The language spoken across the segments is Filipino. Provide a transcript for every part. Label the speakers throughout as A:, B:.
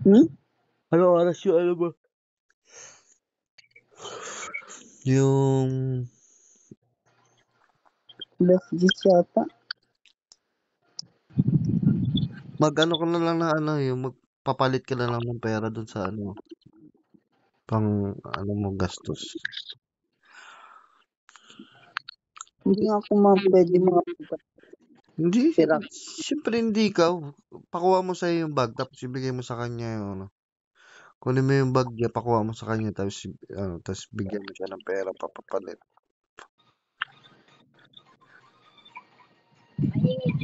A: Hmm?
B: Ano oras yung ano ba? Yung...
A: Alas 10 yata.
B: Mag-ano ka na lang na ano, yung magpapalit ka na lang ng pera dun sa ano, pang ano mo gastos.
A: Hindi nga ako pwede makapagpapira.
B: Hindi, siyempre hindi ikaw. Pakuha mo sa'yo yung bag, tapos ibigay mo sa kanya yung ano. Kunin mo yung bag niya, pakuha mo sa kanya, tapos bigyan mo siya ng pera, papapalit.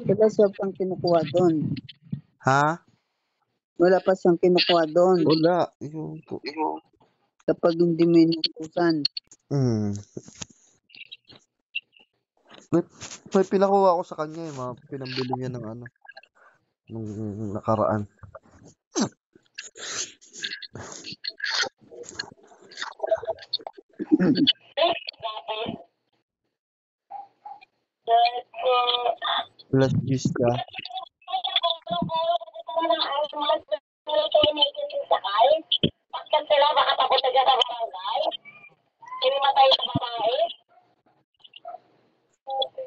A: Wala siya pang kinukuha doon.
B: Ha?
A: Wala pa siyang kinukuha doon.
B: Wala.
A: Kapag hindi mo inutusan.
B: May pinakuha ko sa kanya yung mga pinambili niya ng ano, nung nakaraan. Plus juice ka.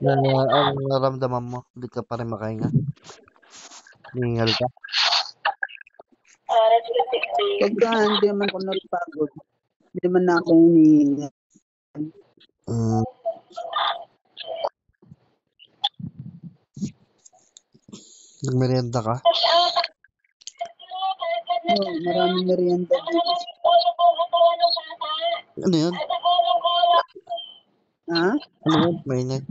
B: Ano naramdaman mo? Hindi ka pa rin makahinga? Hihingal ka?
A: Pagka hindi naman ako napagod, hindi naman na ako hinihinga.
B: Nagmerienda ka?
A: Oo, maraming merienda dito.
B: Ano yun?
A: Ha?
B: Ano yun? Mainit.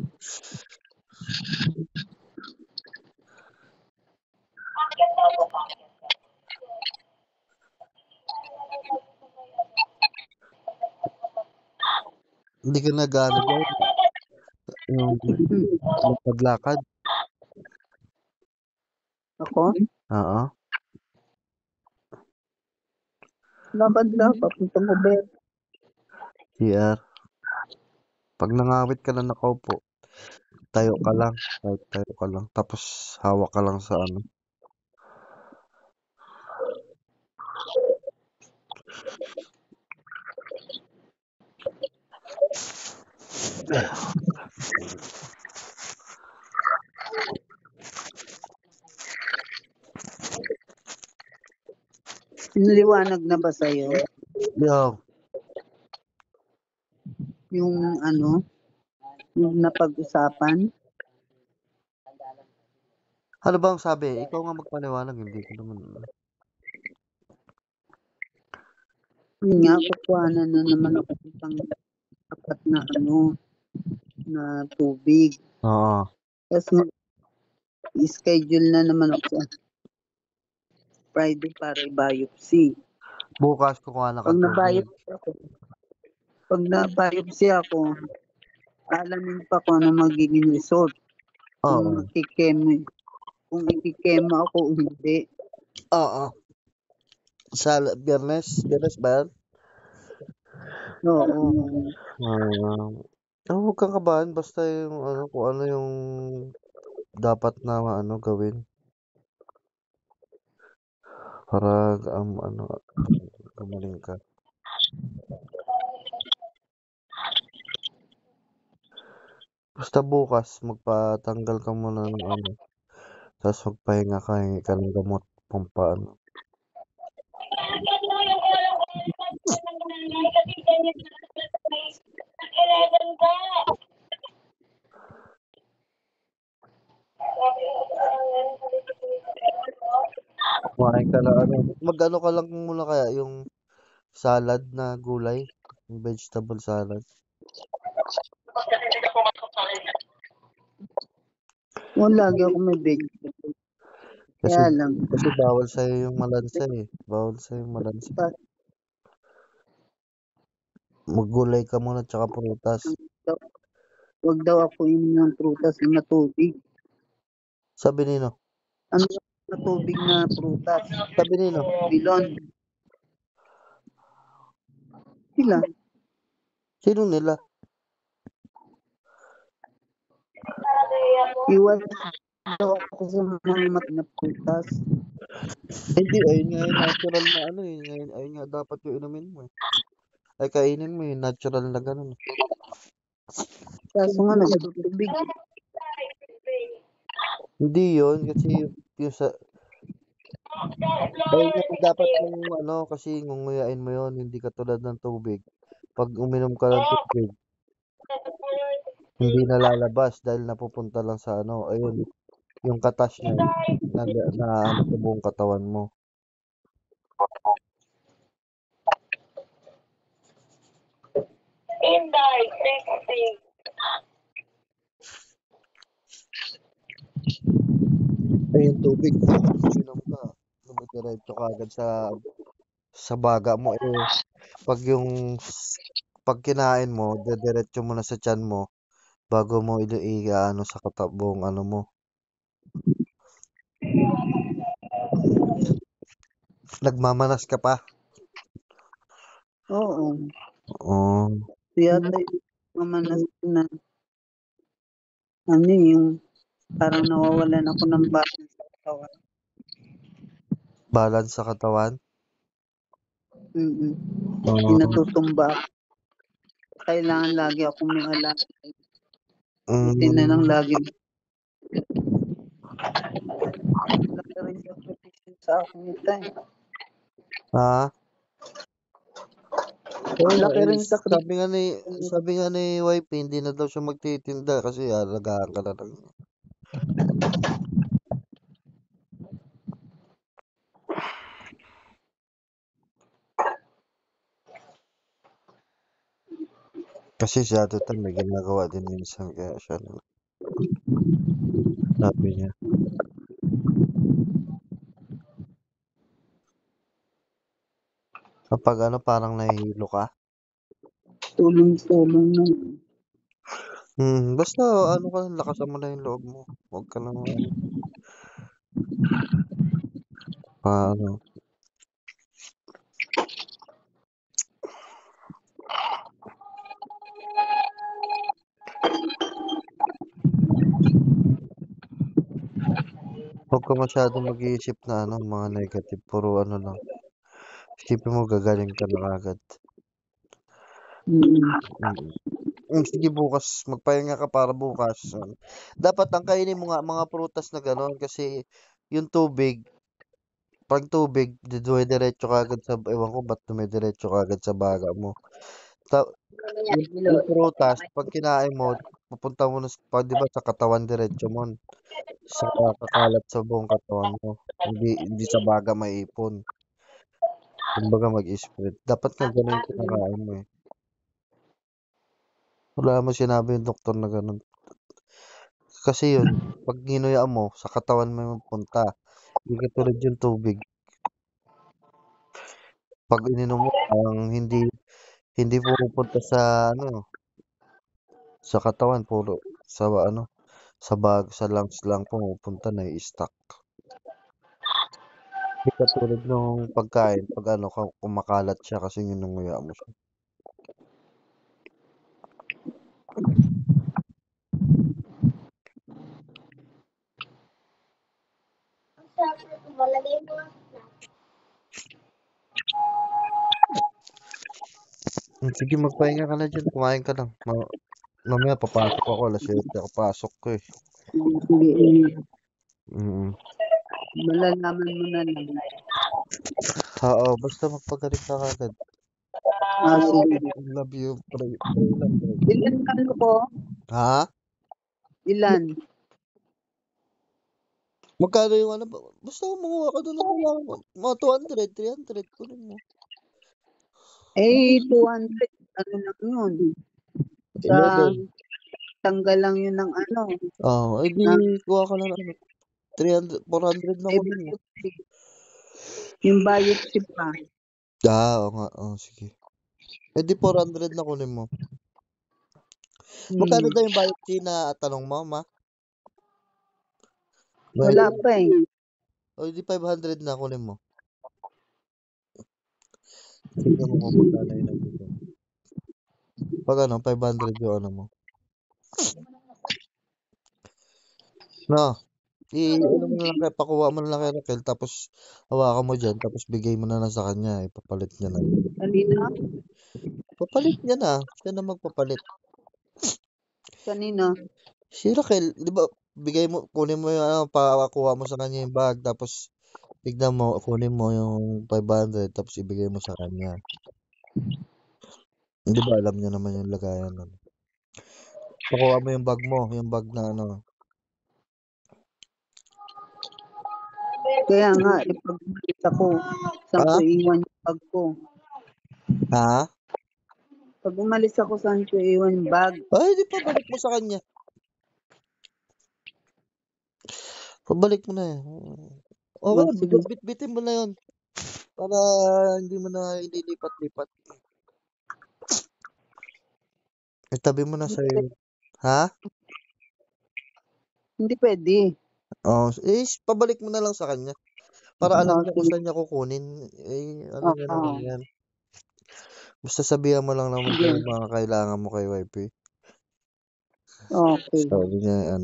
B: Hindi ka nag-ano dyan? Yung lakad-lakad?
A: Ako?
B: Oo.
A: Lakad lang, papuntang Robert.
B: CR. Pag nangawit ka na nakaupo, tayo ka lang. Kahit tayo ka lang. Tapos hawak ka lang sa ano.
A: Pinaliwanag na ba sa'yo?
B: Yo.
A: Yung ano? Yung napag-usapan?
B: Ano bang sabi? Ikaw nga magpaliwanag, hindi ko naman.
A: Yun nga, kukuhanan na naman ako ng apat na ano, na tubig.
B: Oo.
A: Tapos i-schedule na naman ako sa Friday para i-biopsy.
B: Bukas kukuha na ka
A: Pag
B: tubig.
A: na-biopsy ako, alamin pa ko ano magiging result.
B: Oo.
A: Kung ikikema ako o hindi.
B: Oo. Sa Biyernes? Biyernes ba yan?
A: Oo.
B: Huwag kang kabahan. Basta yung ano, kung ano yung dapat na ano gawin. Para gumaling ka. Basta bukas, magpatanggal ka muna ng ano. Tapos magpahinga ka, hingi ka ng gamot pampaano. Kumain ka lang ano. Mag-ano ka lang muna kaya yung salad na gulay. Yung vegetable salad.
A: Lagi ako may vegetable. Kaya lang.
B: Kasi bawal sa'yo yung malansa eh. Bawal sa'yo yung malansa. Maggulay ka muna tsaka prutas.
A: Huwag daw ako inom ng prutas na tubig.
B: Sabi nino?
A: Ano na tubig na prutas?
B: Sabi nino?
A: Bilon. Sila.
B: Sino nila?
A: Iwan. Daw ako sa mga na prutas.
B: Hindi, ayun nga yung natural na ano eh. Ayun nga dapat yung inumin mo eh. Ay, kainin mo yung natural na ganun.
A: Kaso nga nagtutubig.
B: Hindi yun, kasi yung sa... Ayun nga dapat yung ano, kasi ngunguyain mo yun, hindi katulad ng tubig. Pag uminom ka ng tubig, hindi nalalabas dahil napupunta lang sa ano, ayun, yung katas niya na ano sa buong katawan mo. Ay, yung tubig, uminom ka, dumidiretso ka agad sa baga mo eh. Pag kinain mo, dediretso mo na sa tiyan mo bago mo ano sa katabong ano mo. Nagmamanas ka pa.
A: Oo.
B: Oh.
A: Yata yung mamanas na ano yung parang nawawalan ako ng balance sa katawan.
B: Balance sa katawan.
A: Natutumba ako. Kailangan lagi akong may alaga. Buti na lang lagi. Lagi rin sakripisyo sa akin ito eh.
B: Ha?
A: Laki rin
B: Sabi nga ni wife, hindi na daw siya magtitinda kasi alagaan ka na lang. Kasi si Ate Tan may ginagawa din minsan kaya siya sabi niya. Kapag ano parang nahihilo ka?
A: tulong-tulong na.
B: Basta ano ka, lakasan mo na yung loob mo. Huwag ka lang ano. Ano. Huwag ka masyadong mag-iisip na ano, mga negative. Puro ano lang. Isipin mo gagaling ka na agad. Sige bukas, magpahinga ka para bukas. Dapat ang kainin mo nga mga prutas na gano'n kasi yung tubig, pag tubig, dumidiretso ka agad sa, ewan ko ba't dumidiretso ka agad sa baga mo. Yung prutas, pag kinain mo, pupunta mo na, di ba sa katawan diretso mo, sa kakalat sa buong katawan mo. Hindi sa baga maipon. Kumbaga mag-spread. Dapat nga ganun yung kinakain mo eh. Wala mo sinabi yung doktor na ganun. Kasi yun, pag ginuya mo, sa katawan mo yung punta. Hindi katulad yung tubig. Pag ininom mo, hindi pumupunta sa ano, sa katawan, puro sa ano, sa lungs lang pumupunta na i-stuck. Hindi katulad nung pagkain, pag ano, kumakalat siya kasi ginunguya mo siya. Sige, magpahinga ka na dyan. Kumain ka lang. Mamaya papasok ako. Alas 7 ako pasok ko eh.
A: Malalaman mo na lang.
B: Oo, basta magpagaling ka agad.
A: Sige.
B: Love you. Pray lang.
A: Ilan ano ko?
B: Ha?
A: Ilan?
B: Magkano yung ano? Basta kumuha ka doon ng mga 200, 300. Kunin mo.
A: 200. Ano lang yun? Sa
B: 11.
A: tanggal lang yun ng ano.
B: Ay di kuha ka na ng 300, 400 na kunin mo.
A: Yung biopsy pa.
B: Oo nga. Sige. Di 400 na kunin mo. Magkano daw yung biopsy na tanong mo, ma?
A: Wala pa eh.
B: Di 500 na kunin mo. Tignan mo kung magkano yun nandito. Pag ano, 500 yung ano mo. No? Ano mo na lang kaya, pakuha mo na lang kay Raquel, tapos hawakan mo dyan, tapos bigay mo na lang sa kanya, ipapalit niya na.
A: Kanina?
B: Papalit niya na, siya na magpapalit.
A: Kanina?
B: Si Raquel, di ba, kunin mo yung pakuha mo sa kanya yung bag, tapos tignan mo, kunin mo yung 500, tapos ibigay mo sa kanya. Di ba, alam niya naman yung lagayan nun. Pakuha mo yung bag na ano.
A: Kaya nga, pag umalis ako, saan ko
B: Ha?
A: iwan yung bag ko?
B: Ha?
A: Pag umalis ako, saan ko iwan yung bag?
B: Ay, di pabalik mo sa kanya. Pabalik mo na eh. Okay na,
A: Sige.
B: bitbitin mo na yun. Para hindi mo na ililipat-lipat. Itabi mo na sa'yo. Ha?
A: Hindi pwede.
B: Oh, pabalik mo na lang sa kanya. Para alam niya kung
A: Sige.
B: saan niya kukunin. Ano niya naman
A: Oo.
B: yan. Basta sabihan mo lang naman
A: Sige.
B: yung mga kailangan mo kay wife.
A: Okay.
B: Sabi niya,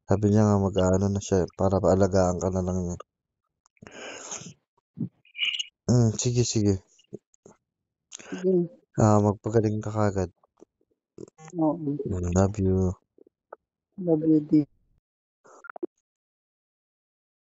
B: sabi niya nga mag-ano na siya, para paalagaan ka na lang niya. Sige.
A: Sige.
B: Magpagaling ka kagad.
A: Oo.
B: Love you.
A: Love you din.